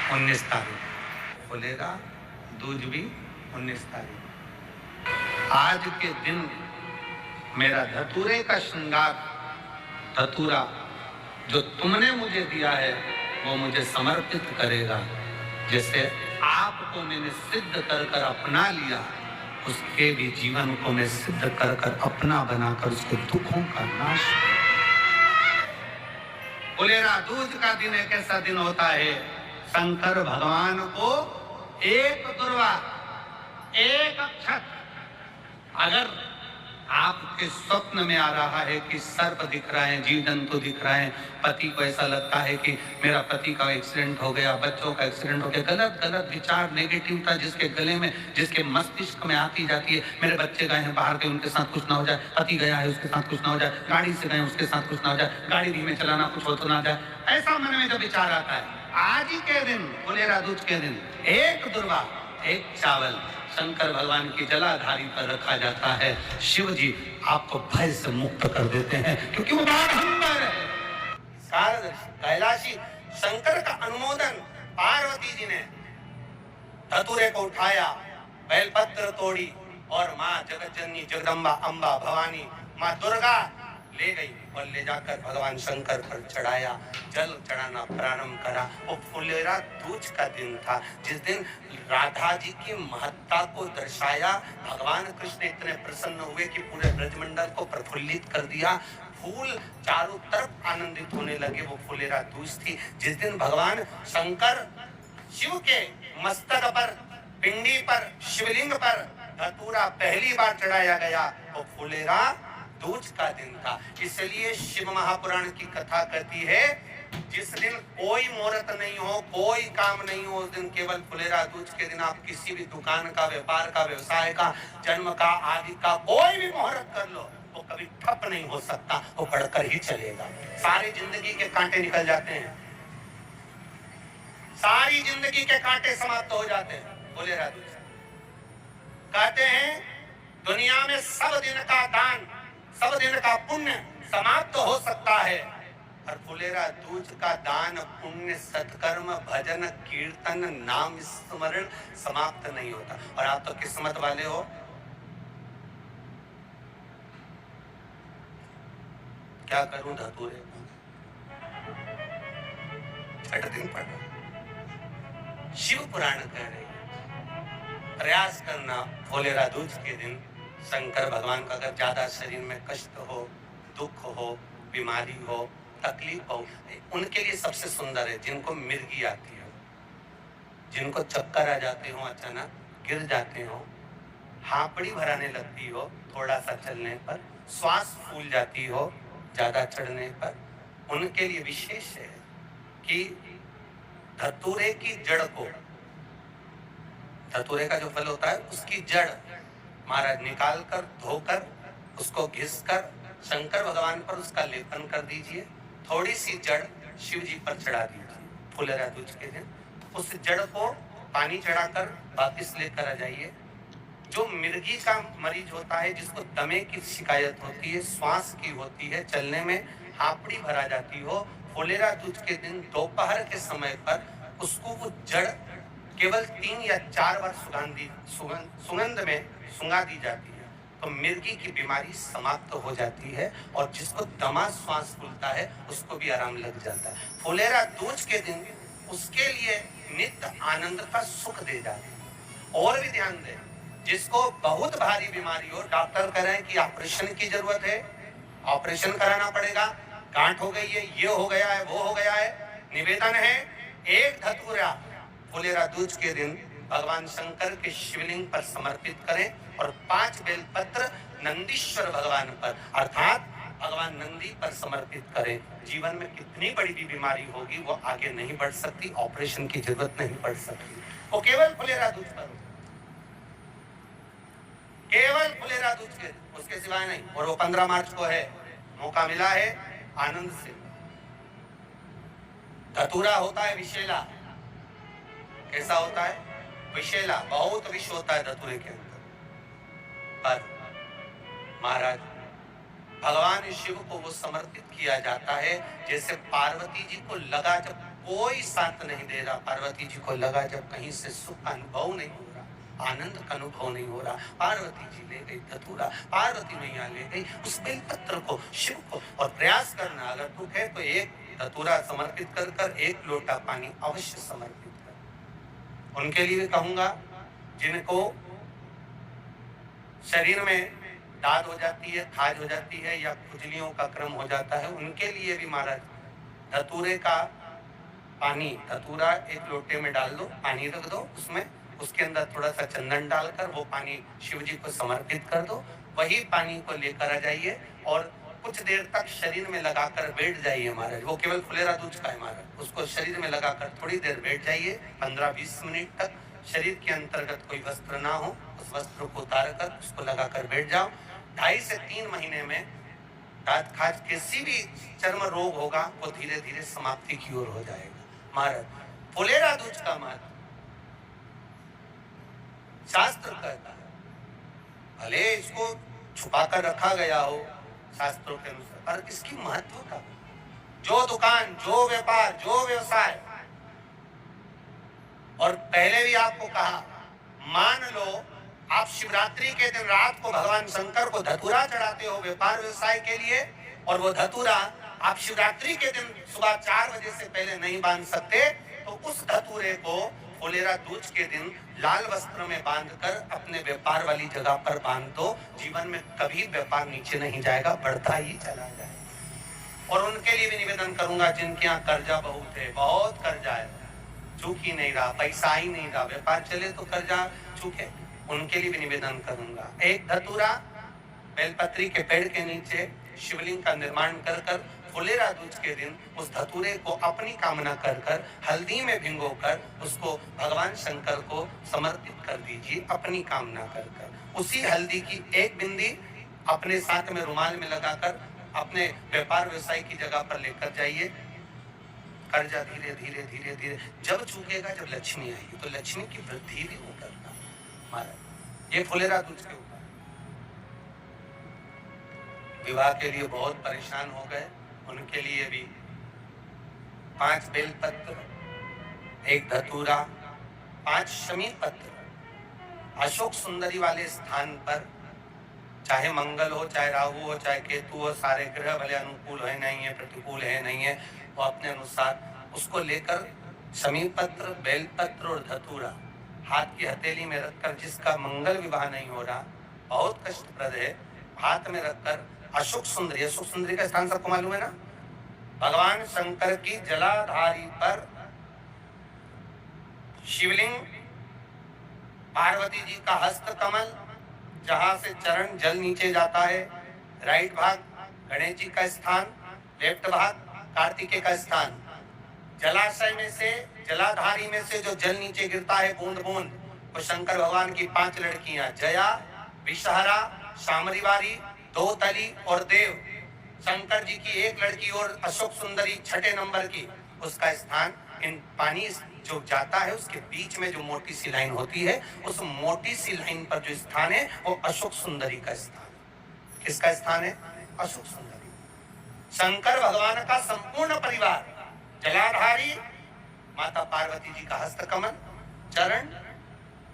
19 तारीख खुलेगा, दूज भी 19 तारीख। आज के दिन मेरा धतूरे का श्रृंगार, धतूरा जो तुमने मुझे दिया है वो मुझे समर्पित करेगा। जैसे आपको मैंने सिद्ध कर कर अपना लिया, उसके भी जीवन को मैं सिद्ध कर कर अपना बनाकर उसके दुखों का नाश। फुलेरा दूज का दिन एक ऐसा दिन होता है, शंकर भगवान को एक दुर्वा, एक अक्षत अगर आपके स्वप्न में आ रहा है कि सर्प दिख रहा है, जीव जंतु दिख रहा है, पति को ऐसा लगता है कि मेरा पति का एक्सीडेंट हो गया, बच्चों का एक्सीडेंट हो गया, गलत गलत विचार, नेगेटिवता जिसके गले में, जिसके मस्तिष्क में आती जाती है, मेरे बच्चे गए हैं बाहर के, उनके साथ कुछ ना हो जाए, पति गया है उसके साथ कुछ ना हो जाए, गाड़ी से गए उसके साथ कुछ ना हो जाए, गाड़ी धीमे चलाना, कुछ हो तो ना जाए, ऐसा मन में जब विचार आता है, आज ही के दिन, फुलेरा दूज के दिन, एक दुर्वा, एक चावल शंकर भगवान की जलाधारी पर रखा जाता है। शिव जी आपको भय से मुक्त कर देते हैं, क्योंकि वो बारंबार है। कैलाशी शंकर का अनुमोदन पार्वती जी ने धतूरे को उठाया, बेलपत्र तोड़ी और माँ जगतजननी जगदम्बा अम्बा भवानी माँ दुर्गा ले गई और ले जाकर भगवान शंकर पर चढ़ाया, जल चढ़ाना प्रारंभ करा। वो फुलेरा दूज का दिन था, जिस दिन राधा जी की महत्ता को दर्शाया। भगवान कृष्ण इतने प्रसन्न हुए कि पूरे ब्रजमंडल को प्रफुल्लित कर दिया, फूल चारों तरफ आनंदित होने लगे। वो फुलेरा दूज थी जिस दिन भगवान शंकर शिव के मस्तक पर, पिंडी पर, शिवलिंग पर धतूरा पहली बार चढ़ाया गया। वो फुलेरा दूज का दिन था। इसलिए शिव महापुराण की कथा कहती है, जिस दिन कोई मुहूर्त नहीं हो, कोई काम नहीं हो, उस दिन केवल फुलेरा दूज के दिन आप किसी भी दुकान का, व्यापार का, व्यवसाय का, जन्म का, आदि का कोई भी मुहूर्त कर लो, वो कभी ठप नहीं हो सकता, वो बढ़कर ही चलेगा। सारी जिंदगी के कांटे निकल जाते हैं, सारी जिंदगी के कांटे समाप्त हो जाते हैं फुलेरा दूज। कहते हैं दुनिया में सब दिन का दान, सब दिन का पुण्य समाप्त हो सकता है, और फुलेरा दूज का दान, पुण्य, सत्कर्म, भजन, कीर्तन, नाम स्मरण समाप्त नहीं होता। और आप तो किस्मत वाले हो, क्या करूं धतूरे छठ दिन पढ़ो। शिव पुराण कह रहे हैं प्रयास करना फुलेरा दूज के दिन शंकर भगवान का अगर ज्यादा शरीर में कष्ट हो, दुख हो, बीमारी हो, तकलीफ हो, उनके लिए सबसे सुंदर है जिनको मिर्गी आती हो, जिनको चक्कर आ जाते हो, अचानक गिर जाते हो, हापड़ी भराने लगती हो थोड़ा सा चलने पर, श्वास फूल जाती हो ज्यादा चढ़ने पर, उनके लिए विशेष है कि धतूरे की जड़ को, धतूरे का जो फल होता है उसकी जड़ महाराज निकाल कर, धोकर, उसको घिस कर शंकर भगवान पर उसका लेपन कर दीजिए। थोड़ी सी जड़ शिव जी पर चढ़ा दीजिए फुलेरा दूज के दिन। उस जड़ को पानी चढ़ाकर वापिस लेकर आ जाइए। जो मिर्गी का मरीज होता है, जिसको दमे की शिकायत होती है, श्वास की होती है, चलने में हापड़ी भरा जाती हो, फुलेरा दूज के दिन दोपहर के समय पर उसको वो जड़ केवल 3 या 4 बार सुगंध में सुंगा दी जाती है, तो मिर्गी की बीमारी समाप्त हो जाती है, और जिसको दमा श्वास फूलता है उसको भी आराम लग जाता है। फुलेरा दूज के दिन उसके लिए नित्य आनंद का सुख दे जाते हैं। और भी ध्यान दें, जिसको बहुत भारी बीमारी हो, डॉक्टर कह रहे हैं कि ऑपरेशन की जरूरत है, ऑपरेशन कराना पड़ेगा, गांठ हो गई है, ये हो गया है, वो हो गया है, निवेदन है एक धतूरा फुलेरा दूज के दिन भगवान शंकर के शिवलिंग पर समर्पित करें और 5 बेलपत्र नंदीश्वर भगवान पर अर्थात भगवान नंदी पर समर्पित करें। जीवन में कितनी बड़ी भी बीमारी होगी वो आगे नहीं बढ़ सकती, ऑपरेशन की जरूरत नहीं पड़ सकती, वो केवल फुलेरा दूज पर, केवल फुलेरा दूज के, उसके सिवाय नहीं। और वो 15 मार्च को है, मौका मिला है, आनंद से। धतूरा होता है विषैला, कैसा होता है? विषैला, बहुत विष होता है धतूरे के अंदर। पर महाराज भगवान शिव को वो समर्पित किया जाता है जैसे पार्वती जी को लगा जब कोई साथ नहीं दे रहा। पार्वती जी को लगा जब कहीं से सुख का अनुभव नहीं हो रहा, आनंद का अनुभव नहीं हो रहा, पार्वती जी ले गई धतूरा, पार्वती मैया ले गई उस बेलपत्र को शिव को। और प्रयास करना, अगर दुख है तो एक धतूरा समर्पित कर कर एक लोटा पानी अवश्य समर्पित कर। उनके लिए कहूंगा जिनको शरीर में दाद हो जाती है, खाज हो जाती है या खुजलियों का क्रम हो जाता है, उनके लिए भी महाराज धतूरे का पानी, धतूरा एक लोटे में डाल दो, पानी रख दो उसमें, उसके अंदर थोड़ा सा चंदन डालकर वो पानी शिव जी को समर्पित कर दो। वही पानी को लेकर आ जाइए और कुछ देर तक शरीर में लगाकर बैठ जाइए महाराज। वो केवल फुलेरा दूध का है महाराज, उसको शरीर में लगाकर थोड़ी देर बैठ जाइए, 15-20 मिनट तक। शरीर के अंतर्गत कोई वस्त्र ना हो, उस वस्त्र को उतार कर उसको लगाकर बैठ जाओ। 2.5 से 3 महीने में दांत खाज किसी भी चर्म रोग होगा वो धीरे धीरे समाप्ति की ओर हो जाएगा महाराज। फुलेरा दूध का महत्व शास्त्र कहता है, भले इसको छुपा कर रखा गया हो शास्त्रों के अनुसार, पर इसकी महत्वता, जो दुकान, जो व्यापार, जो व्यवसाय, और पहले भी आपको कहा, मान लो आप शिवरात्रि के दिन रात को भगवान शंकर को धतूरा चढ़ाते हो व्यापार व्यवसाय के लिए, और वो धतूरा आप शिवरात्रि के दिन सुबह 4 बजे से पहले नहीं बांध सकते, तो उस धतूरे को फुलेरा दूज के दिन लाल वस्त्र में बांधकर अपने व्यापार वाली जगह पर बांध दो। जीवन में कभी व्यापार नीचे नहीं जाएगा, बढ़ता ही चला जाएगा। और उनके लिए भी निवेदन करूंगा जिनके यहाँ कर्जा बहुत है, बहुत कर्जा है, चूक ही नहीं रहा, पैसा ही नहीं रहा, व्यापार चले तो कर्जा चूके, उनके लिए भी निवेदन करूंगा। एक धतूरा बेलपत्री के पेड़ के नीचे शिवलिंग का निर्माण कर कर फुलेरा दूज के दिन उस धतूरे को अपनी कामना कर कर हल्दी में भिंगोकर उसको भगवान शंकर को समर्पित कर दीजिए अपनी कामना कर कर। उसी हल्दी की एक बिंदी अपने साथ में रुमाल में लगाकर अपने व्यापार व्यवसाय की जगह पर लेकर जाइए। कर्जा धीरे धीरे धीरे धीरे जब चूकेगा, जब लक्ष्मी आएगी तो लक्ष्मी की वृद्धि भी हो करना महाराज। ये फुलेरा दूज के ऊपर विवाह के लिए बहुत परेशान हो गए, उनके लिए भी 5 बेलपत्र, 1 धतूरा, 5 शमी पत्र अशोक सुंदरी वाले स्थान पर, चाहे मंगल हो, चाहे राहु हो, चाहे केतु हो, सारे ग्रह भले अनुकूल है नहीं है, प्रतिकूल है नहीं है, वो अपने अनुसार उसको लेकर शमी पत्र, बेलपत्र और धतूरा हाथ की हथेली में रखकर, जिसका मंगल विवाह नहीं हो रहा, बहुत कष्टप्रद है, हाथ में रखकर अशोक सुंदरी, अशोक सुंदरी का स्थान सबको मालूम है ना, भगवान शंकर की जलाधारी पर शिवलिंग, पार्वती जी का हस्त कमल, जहां से चरण जल नीचे जाता है, राइट भाग गणेश जी का स्थान, लेफ्ट भाग कार्तिकेय का स्थान। जलाशय में से, जलाधारी में से जो जल नीचे गिरता है बूंद बूंद, वो शंकर भगवान की 5 लड़कियां, जया, विषहरा, सामरीवारी, दोतली और देव। शंकर जी की 1 लड़की और अशोक सुंदरी 6ठे नंबर की, उसका स्थान, इन पानी जो जाता है उसके बीच में जो मोटी सी लाइन होती है, उस मोटी सी लाइन पर जो स्थान है वो अशोक सुंदरी का स्थान। किसका स्थान है? अशोक सुंदरी। शंकर भगवान का संपूर्ण परिवार, जलाधारी माता पार्वती जी का हस्त कमल, चरण,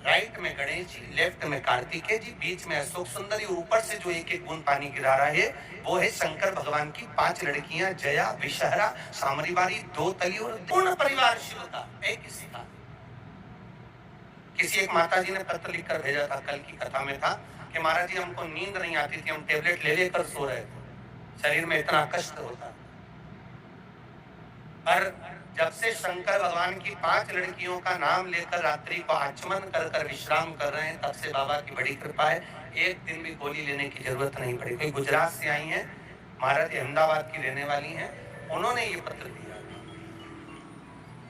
राइट में गणेश जी, लेफ्ट में कार्तिकेय जी, बीच में अशोक सुंदरी, ऊपर से जो 1-1 बूंद पानी गिरा रहा है वो है शंकर भगवान की 5 लड़कियां, जया, विषहरा, सामरीवारी, दोतली और पूर्ण परिवार शिव का एक स्थान। किसी एक माता जी ने पत्र लिखकर भेजा था, कल की कथा में था कि महाराज जी हमको नींद नहीं आती थी, हम टेबलेट ले लेकर सो रहे थे, शरीर में इतना कष्ट होता। पर जब से शंकर भगवान की 5 लड़कियों का नाम लेकर रात्रि को आचमन कर कर विश्राम कर रहे हैं, तब से बाबा की बड़ी कृपा है, एक दिन भी गोली लेने की जरूरत नहीं पड़ी। कोई गुजरात से आई हैं, महाराज अहमदाबाद की रहने वाली हैं, उन्होंने ये पत्र दिया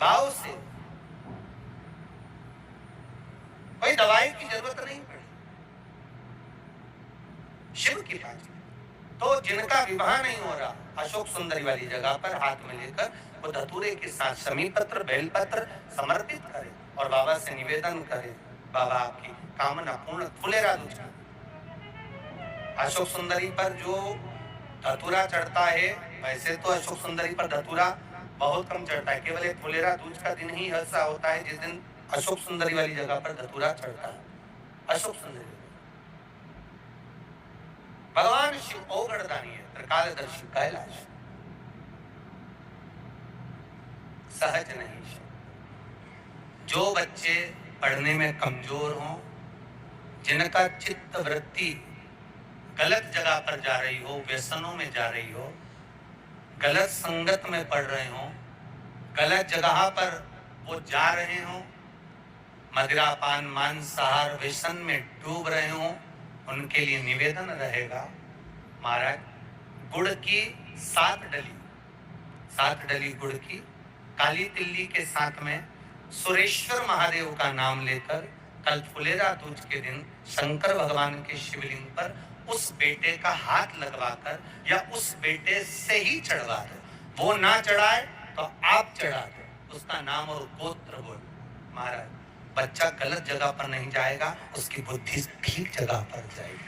भाव से, कोई दवाई की जरूरत नहीं पड़ी, शिव की बात। तो जिनका विवाह नहीं हो रहा, अशोक सुंदरी वाली जगह पर हाथ में लेकर वो धतूरे के साथ शमी पत्र, बेलपत्र समर्पित करें और बाबा से निवेदन करें, बाबा आपकी कामना पूर्ण। फुलेरा दूज, अशोक सुंदरी पर जो धतूरा चढ़ता है, वैसे तो अशोक सुंदरी पर धतूरा बहुत कम चढ़ता है। केवल एक फुलेरा दूज का दिन ही ऐसा होता है जिस दिन अशोक सुंदरी वाली जगह पर धतूरा चढ़ता है। अशोक सुंदरी भगवान शिव ओगढ़दानी है, त्रिकालदर्शी कैलाश, सहज नहीं। जो बच्चे पढ़ने में कमजोर हों, जिनका चित्त वृत्ति गलत जगह पर जा रही हो, व्यसनों में जा रही हो, गलत संगत में पढ़ रहे हो, गलत जगह पर वो जा रहे हो, मदिरापान मांसाहार व्यसन में डूब रहे हो, उनके लिए निवेदन रहेगा महाराज गुड़ की 7 डली गुड़ की काली तिल्ली के साथ में सुरेश्वर महादेव का नाम लेकर कल फुलेरा दूज के दिन शंकर भगवान के शिवलिंग पर उस बेटे का हाथ लगवाकर या उस बेटे से ही चढ़वा दो। वो ना चढ़ाए तो आप चढ़ा दो, उसका नाम और गोत्र बोल। महाराज बच्चा गलत जगह पर नहीं जाएगा, उसकी बुद्धि ठीक जगह पर जाएगी,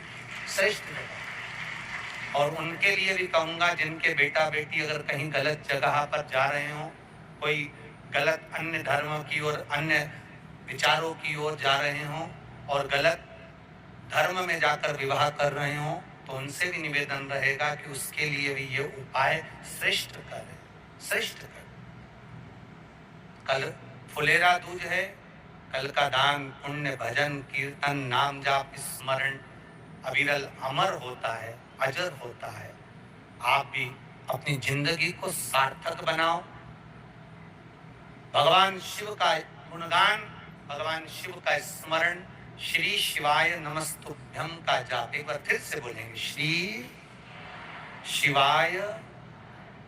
श्रेष्ठ जगह। और उनके लिए भी कहूंगा जिनके बेटा बेटी अगर कहीं गलत जगह पर जा रहे हो, कोई गलत अन्य धर्म की ओर, अन्य विचारों की ओर जा रहे हो और गलत धर्म में जाकर विवाह कर रहे हो, तो उनसे भी निवेदन रहेगा कि उसके लिए भी ये उपाय श्रेष्ठ करें, श्रेष्ठ करें। कल फुलेरा दूज है, कल का दान पुण्य भजन कीर्तन नाम जाप स्मरण अविरल अमर होता है, अजर होता है। आप भी अपनी जिंदगी को सार्थक बनाओ, भगवान शिव का गुणगान, भगवान शिव का स्मरण, श्री शिवाय नमस्तुभ्यम का जाप एक बार फिर से बोलेंगे, श्री शिवाय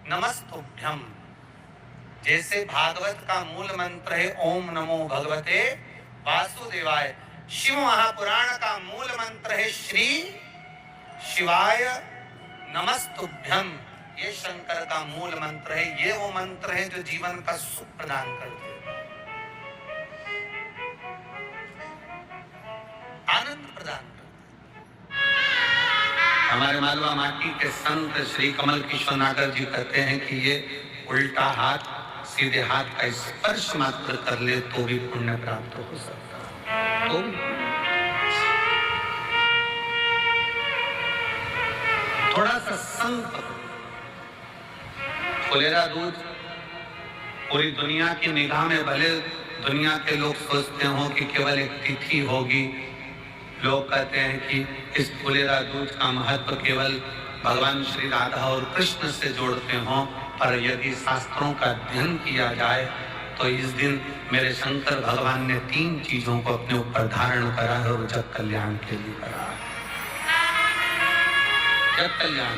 नमस्तुभ्यम। जैसे भागवत का मूल मंत्र है ओम नमो भगवते वासुदेवाय, शिव महापुराण का मूल मंत्र है श्री शिवाय नमस्तुभ्यम। ये शंकर का मूल मंत्र है, ये वो मंत्र है जो जीवन का सुख प्रदान करते हैं, आनंद प्रदान करते हैं। हमारे मालवा माटी के संत श्री कमल किशोर नागर जी कहते हैं कि ये उल्टा हाथ सीधे हाथ का स्पर्श मात्र कर ले तो भी पुण्य प्राप्त हो सकता है। तो थोड़ा सा संत फुलेरा दूज पूरी दुनिया की निगाह में, भले दुनिया के लोग सोचते हो कि केवल एक तिथि होगी, लोग कहते हैं कि इस फुलेरा दूज का महत्व केवल भगवान श्री राधा और कृष्ण से जोड़ते हो, पर यदि शास्त्रों का अध्ययन किया जाए तो इस दिन मेरे शंकर भगवान ने 3 चीजों को अपने ऊपर धारण करा है और जग कल्याण के लिए करा है। जग कल्याण,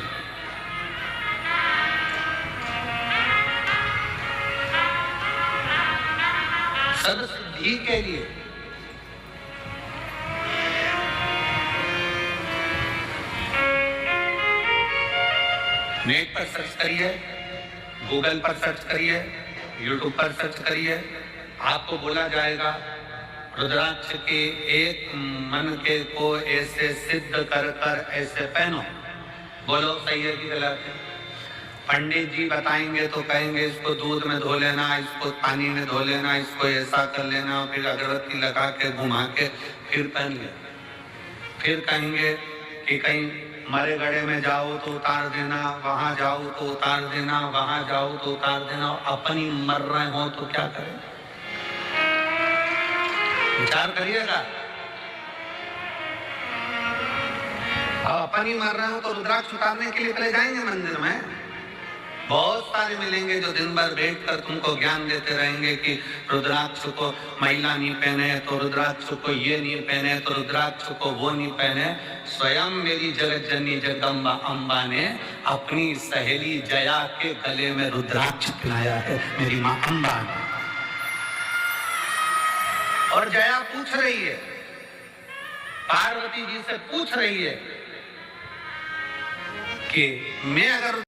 सदसिद्धि के लिए। नेट पर सर्च करिए, गूगल पर सर्च करिए, यूट्यूब पर सर्च करिए, आपको बोला जाएगा रुद्राक्ष के एक मन के को ऐसे सिद्ध कर कर ऐसे पहनो। बोलो सही है कि गलत है? पंडित जी बताएंगे तो कहेंगे इसको दूध में धो लेना, इसको पानी में धो लेना, इसको ऐसा कर लेना, फिर अगरबत्ती लगा के घुमा के फिर पहन ले। फिर कहेंगे कि कहीं मरे गड़े में जाओ तो उतार देना, वहां जाओ तो उतार देना, वहां जाओ तो उतार देना। अपनी मर रहे हो तो क्या करें? विचार करिएगा। अपन ही मर रहे हो तो रुद्राक्ष उतारने के लिए पहले जाएंगे मंदिर में। बहुत सारे मिलेंगे जो दिन भर बैठ कर तुमको ज्ञान देते रहेंगे कि रुद्राक्ष को महिला नहीं पहने, तो रुद्राक्ष को ये नहीं पहने, तो रुद्राक्ष को वो नहीं पहने। स्वयं मेरी जगत जननी जगदम्बा अम्बा ने अपनी सहेली जया के गले में रुद्राक्ष पहनाया है, मेरी माँ अम्बा ने। और जया पूछ रही है, पार्वती जी से पूछ रही है कि मैं अगर